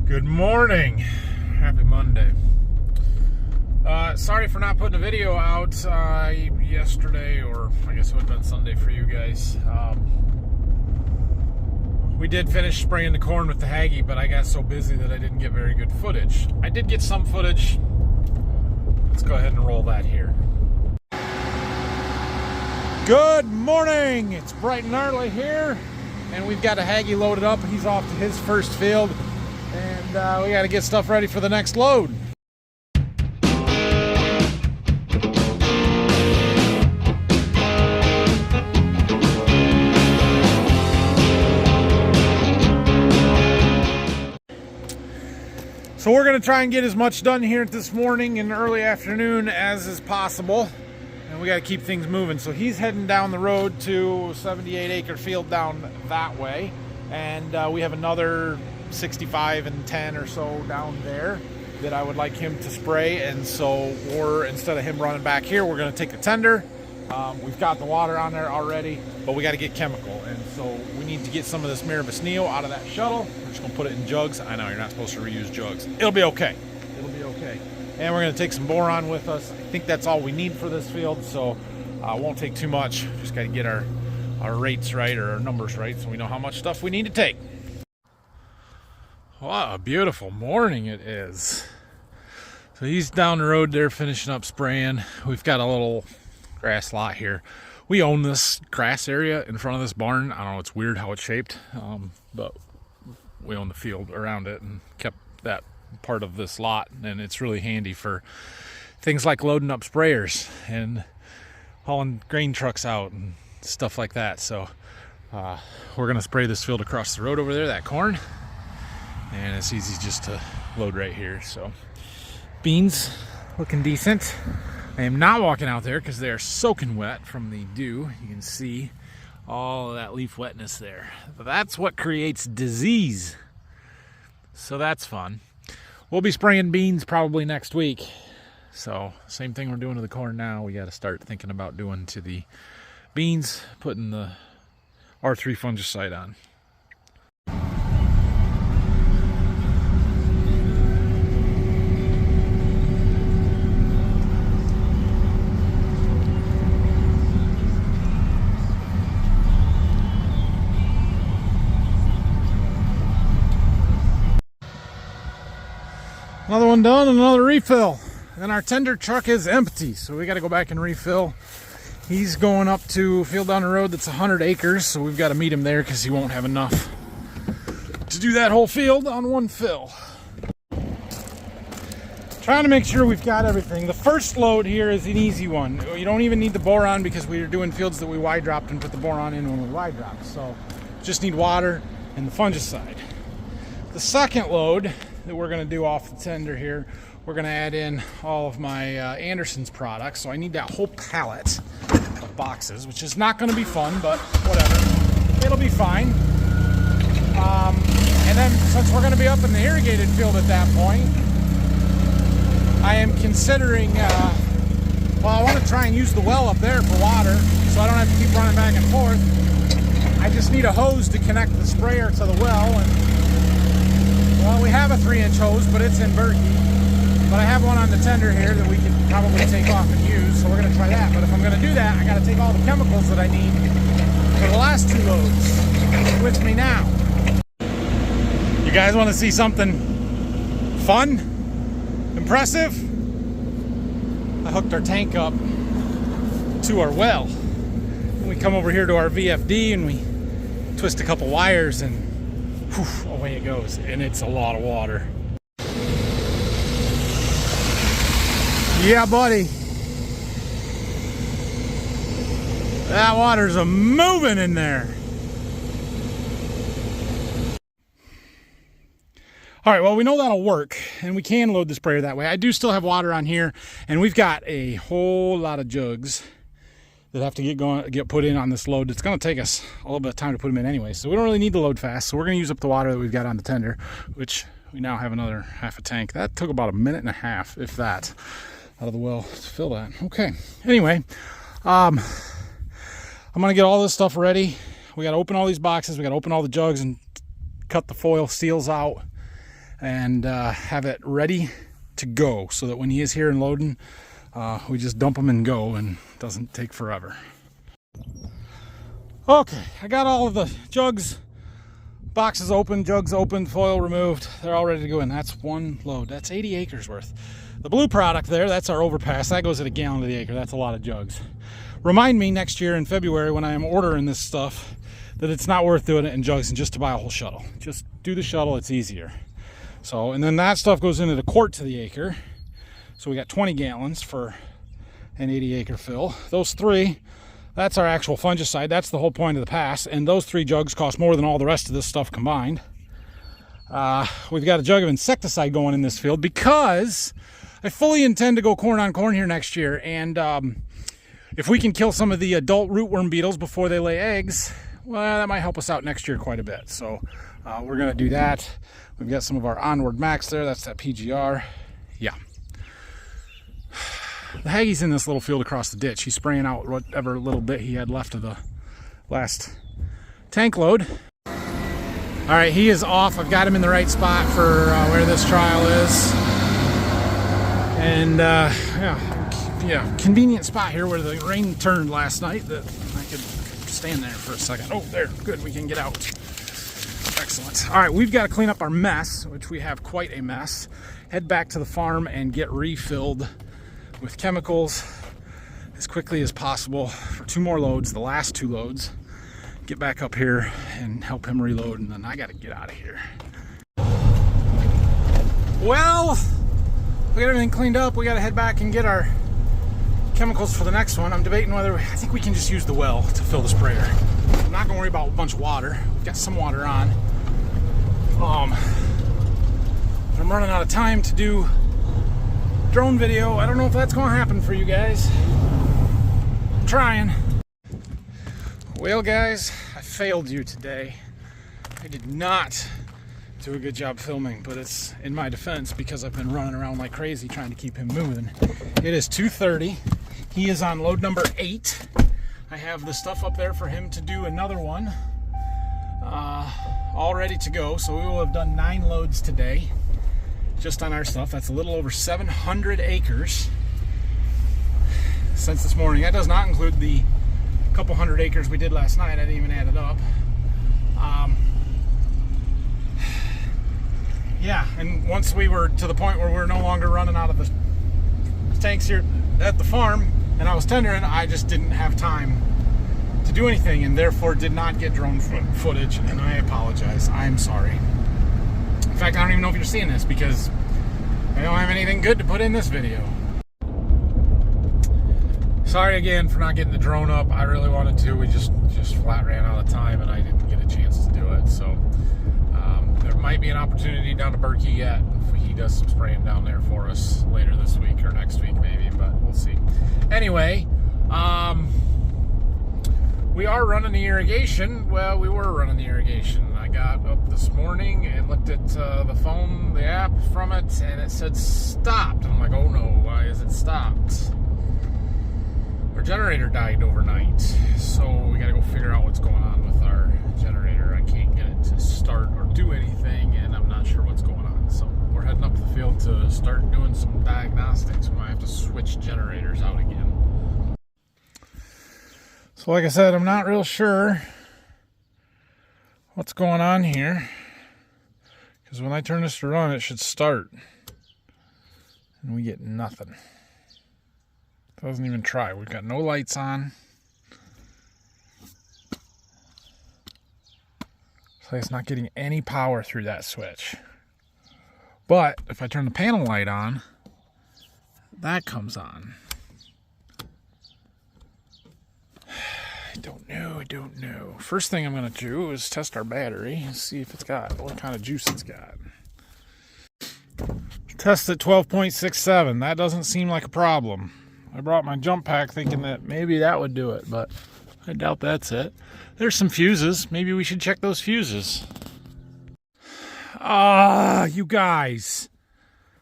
Good morning. Happy Monday. Sorry for not putting a video out yesterday, or I guess it would have been Sunday for you guys. We did finish spraying the corn with the Haggy, but I got so busy that I didn't get very good footage. I did get some footage. Let's go ahead and roll that here. Good morning. It's bright and early here, and we've got a Haggy loaded up. He's off to his first field. And we got to get stuff ready for the next load. So we're going to try and get as much done here this morning and early afternoon as is possible. And we got to keep things moving. So he's heading down the road to 78-acre field down that way. And we have another 65 and 10 or so down there that I would like him to spray, and so instead of him running back here, we're going to take the tender. We've got the water on there already, but we got to get chemical, and so we need to get some of this Mirabesneo out of that shuttle. We're just going to put it in jugs. I know you're not supposed to reuse jugs. It'll be okay. It'll be okay. And we're going to take some boron with us. I think that's all we need for this field, so it won't take too much. Just got to get our rates right, or our numbers right, so we know how much stuff we need to take. What a beautiful morning it is. So he's down the road there finishing up spraying. We've got a little grass lot here. We own this grass area in front of this barn. I don't know, it's weird how it's shaped, but we own the field around it and kept that part of this lot, and it's really handy for things like loading up sprayers and hauling grain trucks out and stuff like that. So we're going to spray this field across the road over there, that corn. And it's easy just to load right here. So beans looking decent. I am not walking out there because they are soaking wet from the dew. You can see all of that leaf wetness there. That's what creates disease. So that's fun. We'll be spraying beans probably next week. So same thing we're doing to the corn now. We got to start thinking about doing to the beans, putting the R3 fungicide on. Another one done and another refill. And our tender truck is empty, so we got to go back and refill. He's going up to a field down the road that's 100 acres, so we've got to meet him there because he won't have enough to do that whole field on one fill. Trying to make sure we've got everything. The first load here is an easy one. You don't even need the boron because we are doing fields that we wide dropped and put the boron in when we wide dropped. So just need water and the fungicide. The second load that we're going to do off the tender here, we're going to add in all of my Anderson's products. So I need that whole pallet of boxes, which is not going to be fun, but whatever, it'll be fine. And then since we're going to be up in the irrigated field at that point, I am considering, I want to try and use the well up there for water so I don't have to keep running back and forth. I just need a hose to connect the sprayer to the well, and well, we have a 3-inch hose, but it's in Berkey. But I have one on the tender here that we can probably take off and use, so we're going to try that. But if I'm going to do that, I got to take all the chemicals that I need for the last 2 loads with me now. You guys want to see something fun? Impressive? I hooked our tank up to our well. And we come over here to our VFD and we twist a couple wires and whew, away it goes, and it's a lot of water. Yeah, buddy. That water's a moving in there. All right, well, we know that'll work, and we can load the sprayer that way. I do still have water on here, and we've got a whole lot of jugs that have to get put in on this load. It's going to take us a little bit of time to put them in anyway, so we don't really need to load fast. So we're going to use up the water that we've got on the tender, which we now have another half a tank. That took about 1.5 minutes, if that, out of the well to fill that. Okay, anyway, I'm going to get all this stuff ready. We got to open all these boxes. We got to open all the jugs and cut the foil seals out. and have it ready to go so that when he is here and loading, we just dump them and go, and it doesn't take forever. Okay, I got all of the jugs, boxes open, jugs open, foil removed. They're all ready to go in. That's one load. That's 80 acres worth. The blue product there, that's our overpass. That goes at a gallon to the acre. That's a lot of jugs. Remind me next year in February when I am ordering this stuff that it's not worth doing it in jugs and just to buy a whole shuttle. Just do the shuttle, it's easier. So, and then that stuff goes into the quart to the acre. So we got 20 gallons for an 80 acre fill. Those three, that's our actual fungicide. That's the whole point of the pass. And those 3 jugs cost more than all the rest of this stuff combined. We've got a jug of insecticide going in this field because I fully intend to go corn on corn here next year. And if we can kill some of the adult rootworm beetles before they lay eggs, well, that might help us out next year quite a bit. So we're going to do that. We've got some of our Onward Max there. That's that PGR. Yeah. The Haggie's in this little field across the ditch. He's spraying out whatever little bit he had left of the last tank load. All right, he is off. I've got him in the right spot for where this trial is. And yeah, convenient spot here where the rain turned last night that I could stand there for a second. Oh, there, good, we can get out. Excellent. All right, we've got to clean up our mess, which we have quite a mess. Head back to the farm and get refilled with chemicals as quickly as possible for 2 more loads, the last 2 loads. Get back up here and help him reload, and then I got to get out of here. Well, we got everything cleaned up. We got to head back and get our chemicals for the next one. I'm debating whether I think we can just use the well to fill the sprayer. I'm not going to worry about a bunch of water. We've got some water on. But I'm running out of time to do drone video. I don't know if that's going to happen for you guys. I'm trying. Well, guys, I failed you today. I did not do a good job filming, but it's in my defense because I've been running around like crazy trying to keep him moving. It is 2:30. He is on load number 8. I have the stuff up there for him to do another one, all ready to go. So we will have done 9 loads today just on our stuff. That's a little over 700 acres since this morning. That does not include the couple hundred acres we did last night. I didn't even add it up. Yeah, and once we were to the point where we're no longer running out of the tanks here at the farm and I was tendering, I just didn't have time to do anything and therefore did not get drone footage, and I apologize. I'm sorry. In fact, I don't even know if you're seeing this because I don't have anything good to put in this video. Sorry again for not getting the drone up. I really wanted to. We just flat ran out of time and I didn't get a chance to do it. So there might be an opportunity down to Berkey yet if he does some spraying down there for us later this week or next week maybe, but we'll see. Anyway, we are running the irrigation. Well, we were running the irrigation. I got up this morning and looked at the phone, the app from it, and it said stopped. And I'm like, oh no, why is it stopped? Our generator died overnight, so we gotta go figure out what's going on with our generator. I can't get it to start or do anything, and I'm not sure what's going on. So we're heading up to the field to start doing some diagnostics. We might have to switch generators out again. So like I said, I'm not real sure what's going on here, because when I turn this to run, it should start, and we get nothing. Doesn't even try. We've got no lights on. So it's not getting any power through that switch. But if I turn the panel light on, that comes on. I don't know. First thing I'm going to do is test our battery and see if it's got what kind of juice it's got. Test at 12.67. That doesn't seem like a problem. I brought my jump pack thinking that maybe that would do it, but I doubt that's it. There's some fuses. Maybe we should check those fuses. You guys.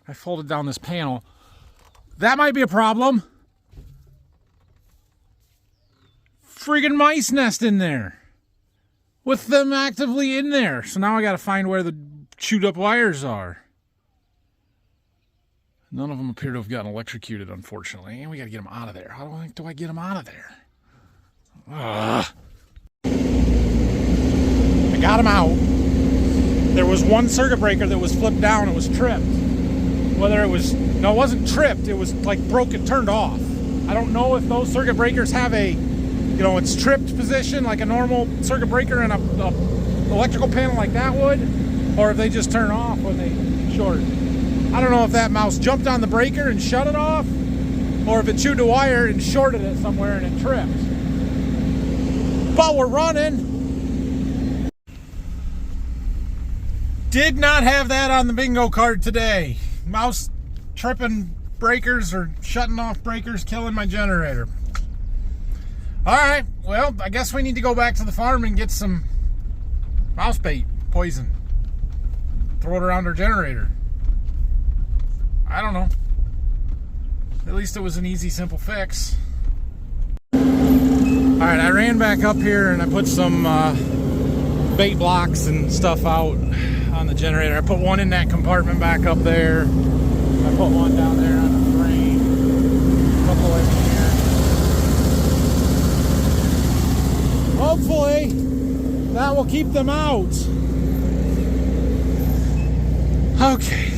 I folded down this panel. That might be a problem. Friggin' mice nest in there. With them actively in there. So now I gotta find where the chewed up wires are. None of them appear to have gotten electrocuted, unfortunately. And we got to get them out of there. How do I get them out of there? I got them out. There was one circuit breaker that was flipped down. It was tripped. Whether it was... No, it wasn't tripped. It was like broken, turned off. I don't know if those circuit breakers have a... You know, it's tripped position like a normal circuit breaker in a electrical panel like that would. Or if they just turn off when they short. I don't know if that mouse jumped on the breaker and shut it off, or if it chewed the wire and shorted it somewhere and it tripped. But we're running. Did not have that on the bingo card today. Mouse tripping breakers or shutting off breakers, killing my generator. Alright, well, I guess we need to go back to the farm and get some mouse bait poison. Throw it around our generator. I don't know. At least it was an easy, simple fix. Alright, I ran back up here and I put some bait blocks and stuff out on the generator. I put one in that compartment back up there. I put one down there on the frame. A couple in here. Hopefully, that will keep them out. Okay.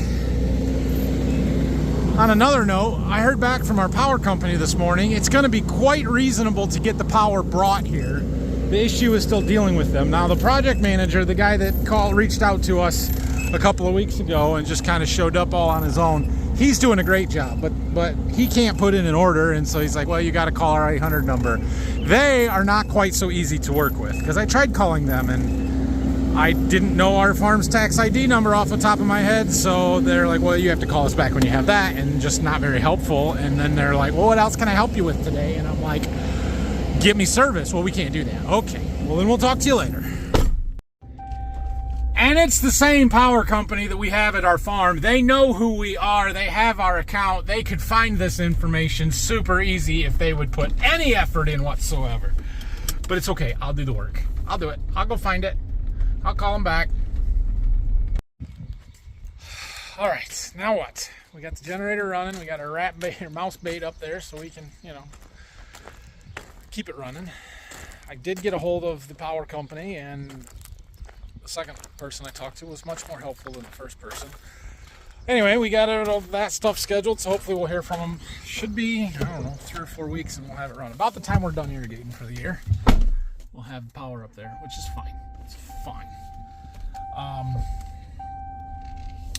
On another note, I heard back from our power company this morning. It's going to be quite reasonable to get the power brought here. The issue is still dealing with them. Now, the project manager, the guy that reached out to us a couple of weeks ago and just kind of showed up all on his own, he's doing a great job, but he can't put in an order, and so he's like, well, you got to call our 800 number. They are not quite so easy to work with, because I tried calling them, and I didn't know our farm's tax ID number off the top of my head, so they're like, well, you have to call us back when you have that, and just not very helpful. And then they're like, well, what else can I help you with today? And I'm like, get me service. Well, we can't do that. Okay, well, then we'll talk to you later. And it's the same power company that we have at our farm. They know who we are. They have our account. They could find this information super easy if they would put any effort in whatsoever. But it's okay. I'll do the work. I'll do it. I'll go find it. I'll call them back. All right, now what? We got the generator running. We got our rat bait or mouse bait up there so we can, you know, keep it running. I did get a hold of the power company, and the second person I talked to was much more helpful than the first person. Anyway, we got all that stuff scheduled, so hopefully we'll hear from them. Should be, I don't know, 3 or 4 weeks, and we'll have it running. About the time we're done irrigating for the year, we'll have the power up there, which is fine. It's fine.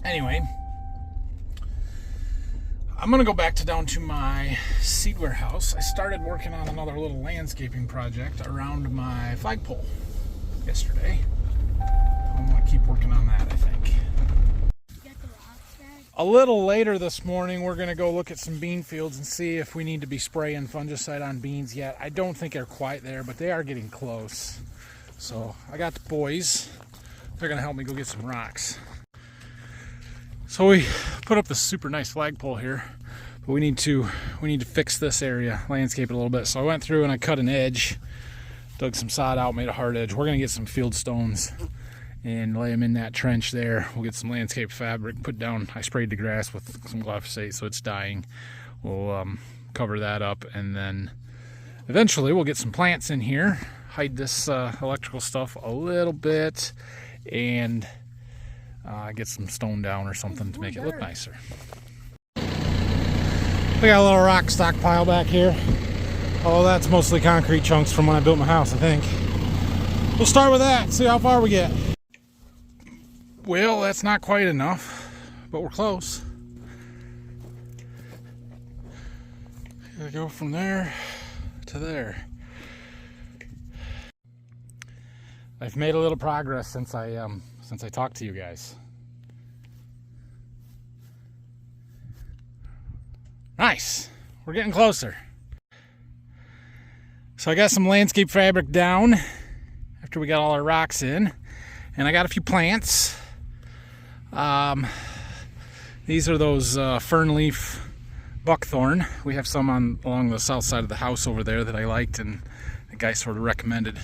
Anyway, I'm gonna go back down to my seed warehouse. I started working on another little landscaping project around my flagpole yesterday. I'm gonna keep working on that, I think. A little later this morning, we're gonna go look at some bean fields and see if we need to be spraying fungicide on beans yet. I don't think they're quite there, but they are getting close. So I got the boys. They're gonna help me go get some rocks. So we put up this super nice flagpole here, but we need to fix this area, landscape it a little bit. So I went through and I cut an edge, dug some sod out, made a hard edge. We're gonna get some field stones and lay them in that trench there. We'll get some landscape fabric, put down. I sprayed the grass with some glyphosate so it's dying. We'll cover that up, and then eventually we'll get some plants in here, hide this electrical stuff a little bit, and get some stone down or something to make it look nicer. We got a little rock stockpile back here. Oh, that's mostly concrete chunks from when I built my house, I think. We'll start with that, see how far we get. Well, that's not quite enough, but we're close. Gotta go from there to there. I've made a little progress since I talked to you guys. Nice. We're getting closer. So I got some landscape fabric down after we got all our rocks in, and I got a few plants. These are those fern leaf buckthorn. We have some along the south side of the house over there that I liked, and the guy sort of recommended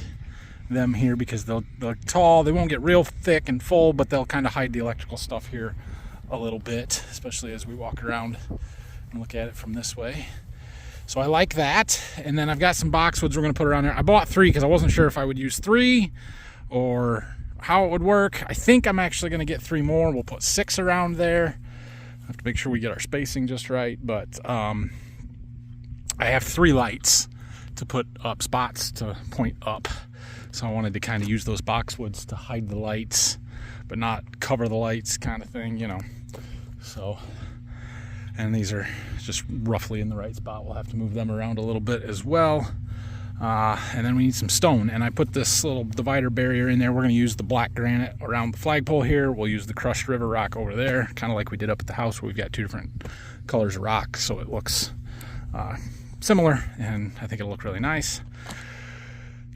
them here because they're tall. They won't get real thick and full, but they'll kind of hide the electrical stuff here a little bit, especially as we walk around and look at it from this way. So I like that. And then I've got some boxwoods we're going to put around there. I bought 3 because I wasn't sure if I would use 3 or how it would work. I think I'm actually going to get 3 more. We'll put 6 around there. I have to make sure we get our spacing just right. But I have 3 lights to put up, spots to point up. So I wanted to kind of use those boxwoods to hide the lights, but not cover the lights kind of thing, you know. So, and these are just roughly in the right spot. We'll have to move them around a little bit as well. And then we need some stone. And I put this little divider barrier in there. We're going to use the black granite around the flagpole here. We'll use the crushed river rock over there, kind of like we did up at the house where we've got 2 different colors of rock. So it looks similar, and I think it'll look really nice.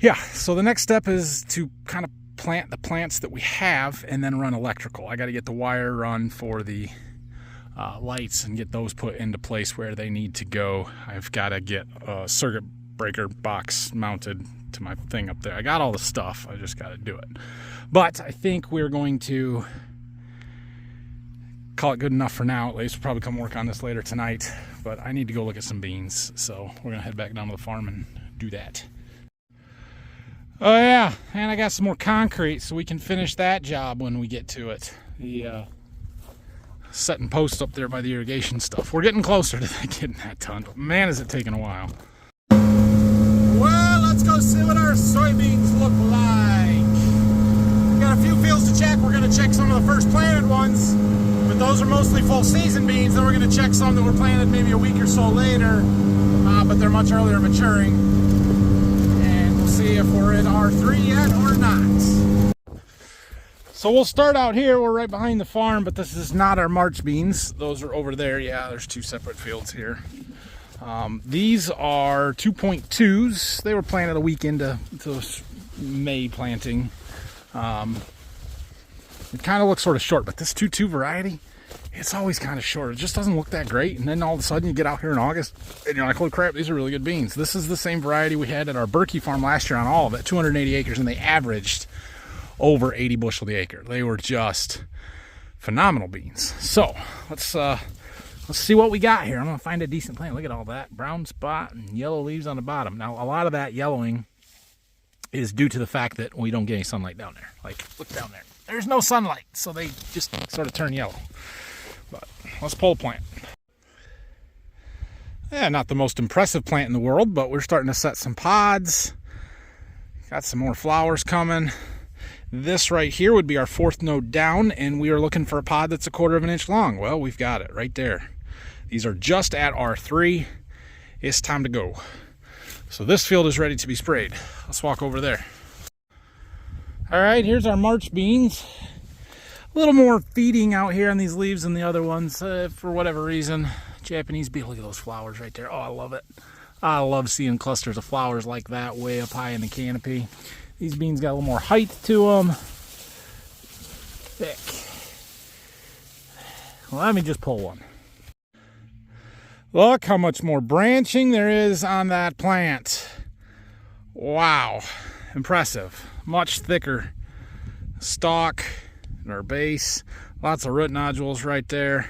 Yeah, so the next step is to kind of plant the plants that we have and then run electrical. I got to get the wire run for the lights and get those put into place where they need to go. I've got to get a circuit breaker box mounted to my thing up there. I got all the stuff, I just got to do it. But I think we're going to call it good enough for now. At least we'll probably come work on this later tonight, but I need to go look at some beans, so we're gonna head back down to the farm and do that. Oh yeah, and I got some more concrete so we can finish that job when we get to it. The setting posts up there by the irrigation stuff. We're getting closer to getting that done, but man, is it taking a while. Well, let's go see what our soybeans look like. We got a few fields to check. We're gonna check some of the first planted ones, but those are mostly full season beans. Then we're gonna check some that were planted maybe a week or so later, but they're much earlier maturing. See if we're in R3 yet or not. So we'll start out here. We're right behind the farm, but this is not our March beans. Those are over there. Yeah, there's 2 separate fields here. These are 2.2s. They were planted a week into May planting. It kind of looks sort of short, but this 2.2 variety, it's always kind of short. It just doesn't look that great. And then all of a sudden you get out here in August and you're like, holy crap, these are really good beans. This is the same variety we had at our Berkey farm last year on all of it, 280 acres, and they averaged over 80 bushel the acre. They were just phenomenal beans. So let's see what we got here. I'm gonna find a decent plant. Look at all that brown spot and yellow leaves on the bottom. Now a lot of that yellowing is due to the fact that we don't get any sunlight down there. Like, look down there. There's no sunlight, so they just sort of turn yellow. But let's pull a plant. Yeah, not the most impressive plant in the world, but we're starting to set some pods. Got some more flowers coming. This right here would be our 4th node down, and we are looking for a pod that's 1/4 of an inch long. Well, we've got it right there. These are just at R3. It's time to go. So this field is ready to be sprayed. Let's walk over there. All right, here's our March beans. A little more feeding out here on these leaves than the other ones, for whatever reason. Japanese bee, look at those flowers right there. Oh, I love it. I love seeing clusters of flowers like that way up high in the canopy. These beans got a little more height to them. Thick. Well, let me just pull one. Look how much more branching there is on that plant. Wow, impressive. Much thicker stalk. Our base, lots of root nodules right there.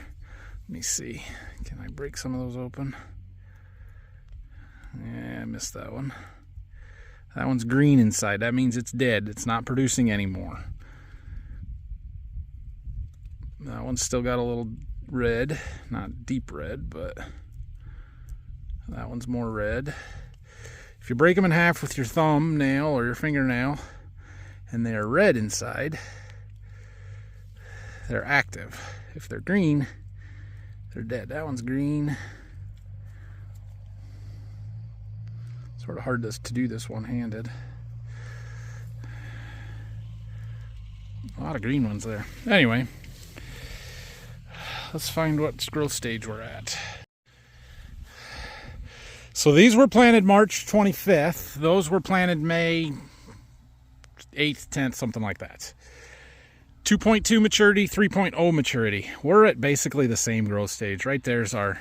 Let me see, can I break some of those open? Yeah, I missed that one. That one's green inside. That means it's dead. It's not producing anymore. That one's still got a little red, not deep red, but that one's more red. If you break them in half with your thumbnail or your fingernail and they are red inside, they're active. If they're green, they're dead. That one's green. Sort of hard to do this one-handed. A lot of green ones there. Anyway, let's find what growth stage we're at. So these were planted March 25th. Those were planted May 8th, 10th, something like that. 2.2 maturity, 3.0 maturity. We're at basically the same growth stage. Right there's our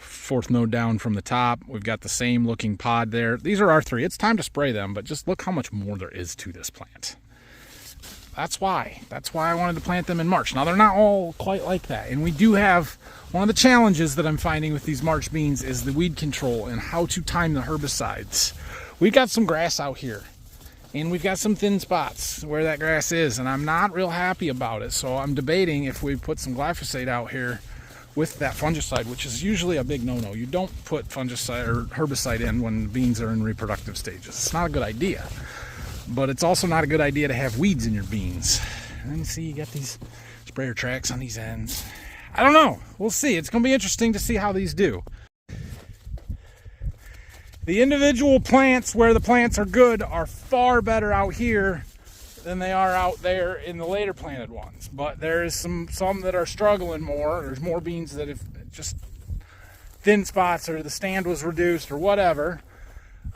4th node down from the top. We've got the same looking pod there. These are R3. It's time to spray them, but just look how much more there is to this plant. That's why I wanted to plant them in March. Now they're not all quite like that, and we do have one of the challenges that I'm finding with these March beans is the weed control and how to time the herbicides. We've got some grass out here, and we've got some thin spots where that grass is, and I'm not real happy about it. So I'm debating if we put some glyphosate out here with that fungicide, which is usually a big no-no. You don't put fungicide or herbicide in when beans are in reproductive stages. It's not a good idea, but it's also not a good idea to have weeds in your beans. And you see you got these sprayer tracks on these ends. I don't know. We'll see. It's going to be interesting to see how these do. The individual plants where the plants are good are far better out here than they are out there in the later planted ones. But there is some that are struggling more. There's more beans that have just thin spots, or the stand was reduced, or whatever.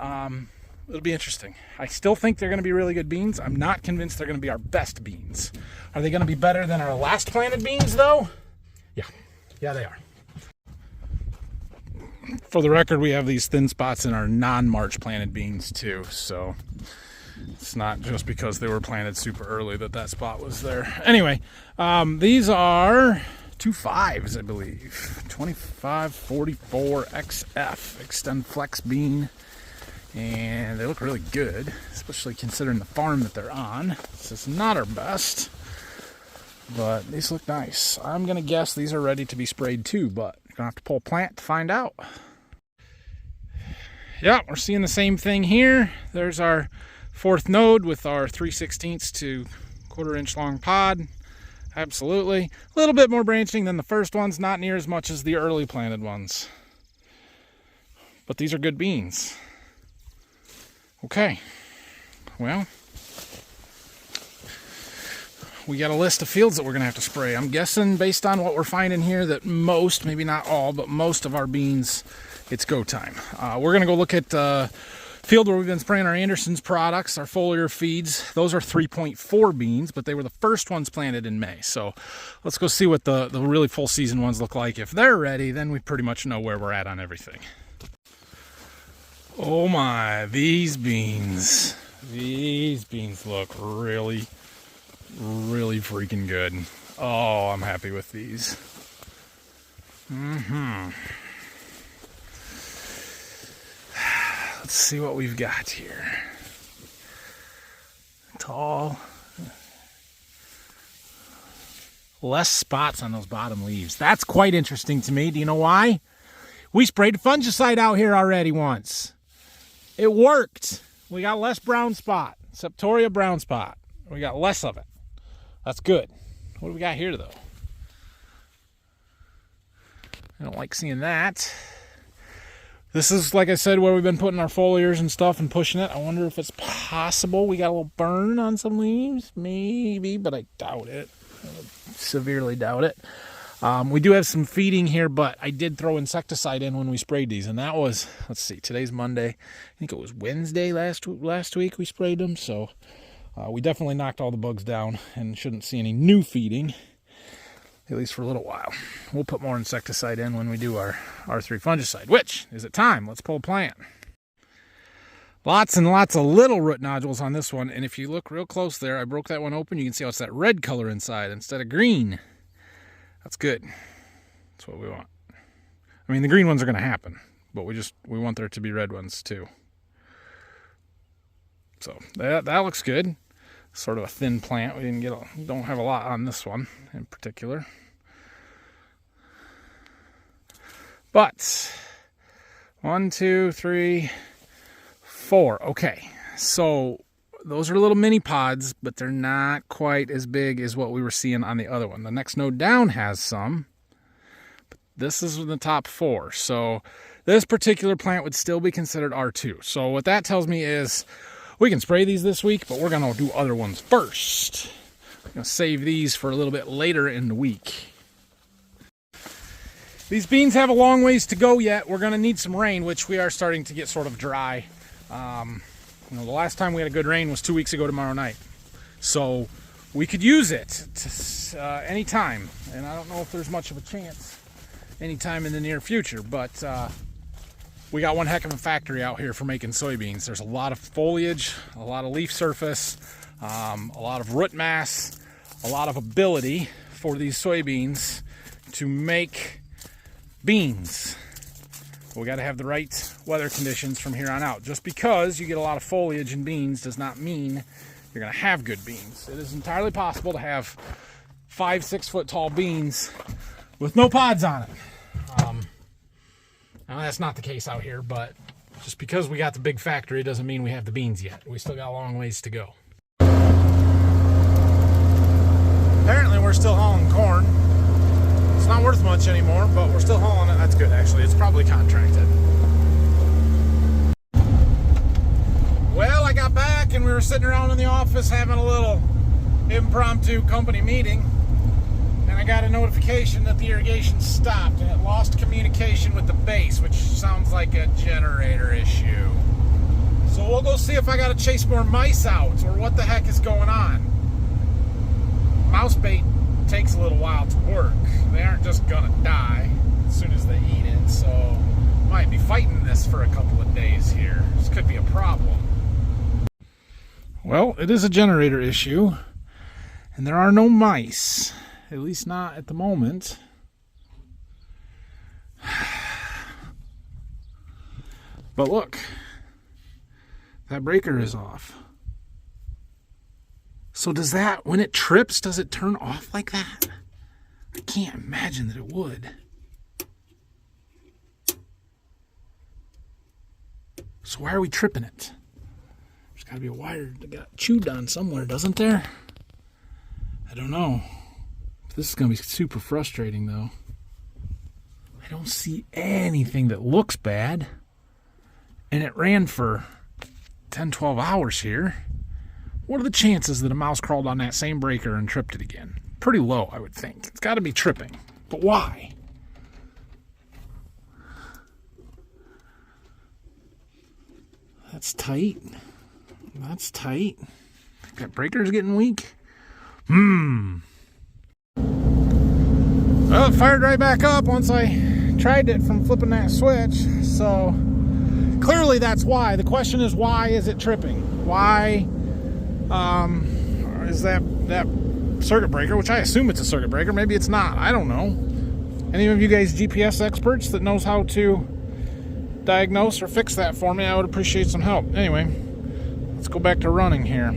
It'll be interesting. I still think they're going to be really good beans. I'm not convinced they're going to be our best beans. Are they going to be better than our last planted beans, though? Yeah, they are. For the record, we have these thin spots in our non-March planted beans too, so it's not just because they were planted super early that spot was there. Anyway, these are 2.5s, I believe. 2544 XF Extend Flex bean, and they look really good, especially considering the farm that they're on. This is not our best, but these look nice. I'm gonna guess these are ready to be sprayed too, but you're gonna have to pull a plant to find out. Yeah, we're seeing the same thing here. There's our fourth node with our 3/16 to 1/4 inch long pod. Absolutely. A little bit more branching than the first ones, not near as much as the early planted ones. But these are good beans. Okay, well, we got a list of fields that we're gonna have to spray. I'm guessing based on what we're finding here that most, maybe not all, but most of our beans, it's go time. We're gonna go look at the field where we've been spraying our Anderson's products, our foliar feeds. Those are 3.4 beans, but they were the first ones planted in May. So let's go see what the really full season ones look like. If they're ready, then we pretty much know where we're at on everything. Oh my, these beans look really, really freaking good. Oh, I'm happy with these. Let's see what we've got here. Tall. Less spots on those bottom leaves. That's quite interesting to me. Do you know why? We sprayed fungicide out here already once. It worked. We got less brown spot. Septoria brown spot. We got less of it. That's good. What do we got here, though? I don't like seeing that. This is, like I said, where we've been putting our foliars and stuff and pushing it. I wonder if it's possible we got a little burn on some leaves. Maybe, but I doubt it. I severely doubt it. We do have some feeding here, but I did throw insecticide in when we sprayed these, and that was, let's see, today's Monday. I think it was Wednesday last week we sprayed them, so we definitely knocked all the bugs down and shouldn't see any new feeding, at least for a little while. We'll put more insecticide in when we do our R3 fungicide, which is it time. Let's pull a plant. Lots and lots of little root nodules on this one, and if you look real close there, I broke that one open. You can see how it's that red color inside instead of green. That's good. That's what we want. I mean, the green ones are going to happen, but we want there to be red ones too. So that looks good. Sort of a thin plant. We don't have a lot on this one in particular. But 1, 2, 3, 4. Okay, so those are little mini pods, but they're not quite as big as what we were seeing on the other one. The next node down has some, but this is in the top 4. So this particular plant would still be considered R2. So what that tells me is we can spray these this week, but we're going to do other ones first. I'm going to save these for a little bit later in the week. These beans have a long ways to go yet. We're going to need some rain, which we are starting to get sort of dry. The last time we had a good rain was 2 weeks ago tomorrow night. So we could use it anytime. And I don't know if there's much of a chance anytime in the near future, but we got one heck of a factory out here for making soybeans. There's a lot of foliage, a lot of leaf surface, a lot of root mass, a lot of ability for these soybeans to make beans. We got to have the right weather conditions from here on out. Just because you get a lot of foliage in beans does not mean you're going to have good beans. It is entirely possible to have 5-6 foot tall beans with no pods on it. Now that's not the case out here, but just because we got the big factory doesn't mean we have the beans yet. We still got a long ways to go. Apparently we're still hauling corn. It's not worth much anymore, but we're still hauling it. That's good, actually. It's probably contracted. Well, I got back and we were sitting around in the office having a little impromptu company meeting, and I got a notification that the irrigation stopped and it lost communication with the base, which sounds like a generator issue. So we'll go see if I got to chase more mice out or what the heck is going on. Mouse bait takes a little while to work. They aren't just gonna die as soon as they eat it, so might be fighting this for a couple of days here. This could be a problem. Well, it is a generator issue, and there are no mice, at least not at the moment. But look, that breaker is off. So does that, when it trips, does it turn off like that? I can't imagine that it would. So why are we tripping it? There's got to be a wire that got chewed on somewhere, doesn't there? I don't know. This is going to be super frustrating, though. I don't see anything that looks bad. And it ran for 10, 12 hours here. What are the chances that a mouse crawled on that same breaker and tripped it again? Pretty low, I would think. It's got to be tripping. But why? That's tight. That's tight. That breaker's getting weak. Well, it fired right back up once I tried it from flipping that switch. So clearly that's why. The question is, why is it tripping? Why is that circuit breaker, which I assume it's a circuit breaker. Maybe it's not. I don't know. Any of you guys GPS experts that knows how to diagnose or fix that for me, I would appreciate some help. Anyway, let's go back to running here.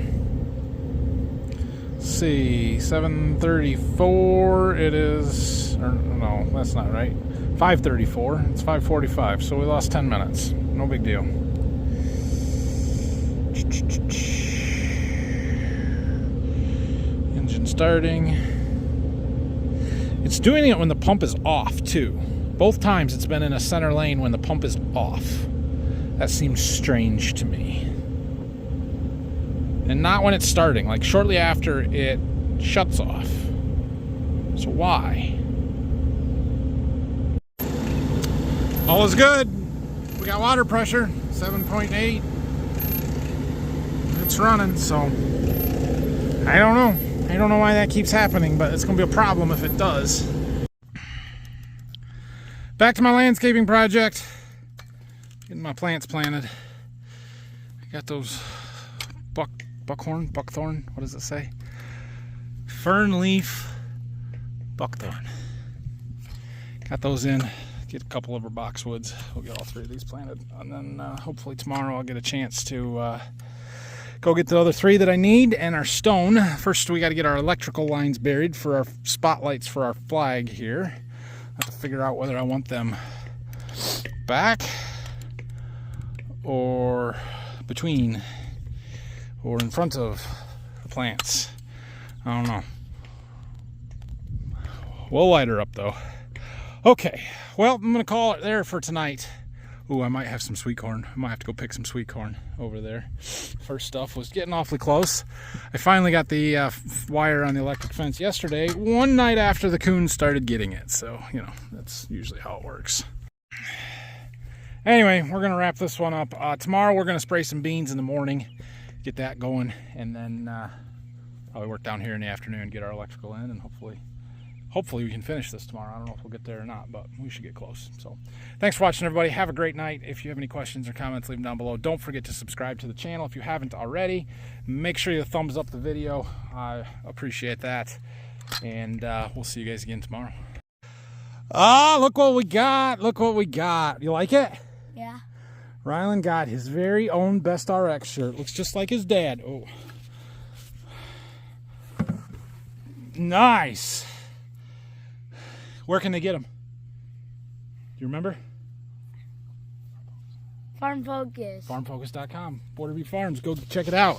Let's see, 7:34 it is, or no, that's not right. 5:34, it's 5:45, so we lost 10 minutes. No big deal. Engine starting. It's doing it when the pump is off too. Both times it's been in a center lane when the pump is off. That seems strange to me. And not when it's starting, like shortly after it shuts off. So why? All is good. We got water pressure, 7.8. It's running, so I don't know. I don't know why that keeps happening, but it's going to be a problem if it does. Back to my landscaping project. Getting my plants planted. I got those buckthorn, what does it say? Fern leaf buckthorn. Got those in. Get a couple of our boxwoods. We'll get all 3 of these planted. And then hopefully tomorrow I'll get a chance to go get the other 3 that I need and our stone. First we got to get our electrical lines buried for our spotlights for our flag here. I have to figure out whether I want them back or between or in front of the plants. I don't know. We'll light her up though. Okay, well, I'm gonna call it there for tonight. Ooh, I might have some sweet corn. I might have to go pick some sweet corn over there. First stuff was getting awfully close. I finally got the wire on the electric fence yesterday, one night after the coons started getting it. So, you know, that's usually how it works. Anyway, we're gonna wrap this one up. Tomorrow we're gonna spray some beans in the morning, get that going, and then probably work down here in the afternoon, get our electrical in, and hopefully hopefully we can finish this tomorrow. I don't know if we'll get there or not, but we should get close. So thanks for watching, everybody. Have a great night. If you have any questions or comments, leave them down below. Don't forget to subscribe to the channel if you haven't already. Make sure you thumbs up the video. I appreciate that. And we'll see you guys again tomorrow. Ah, look what we got. Look what we got. You like it? Yeah. Rylan got his very own Best RX shirt. Looks just like his dad. Oh. Nice. Where can they get them? Do you remember? Farm Focus. FarmFocus.com. Border View Farms. Go check it out.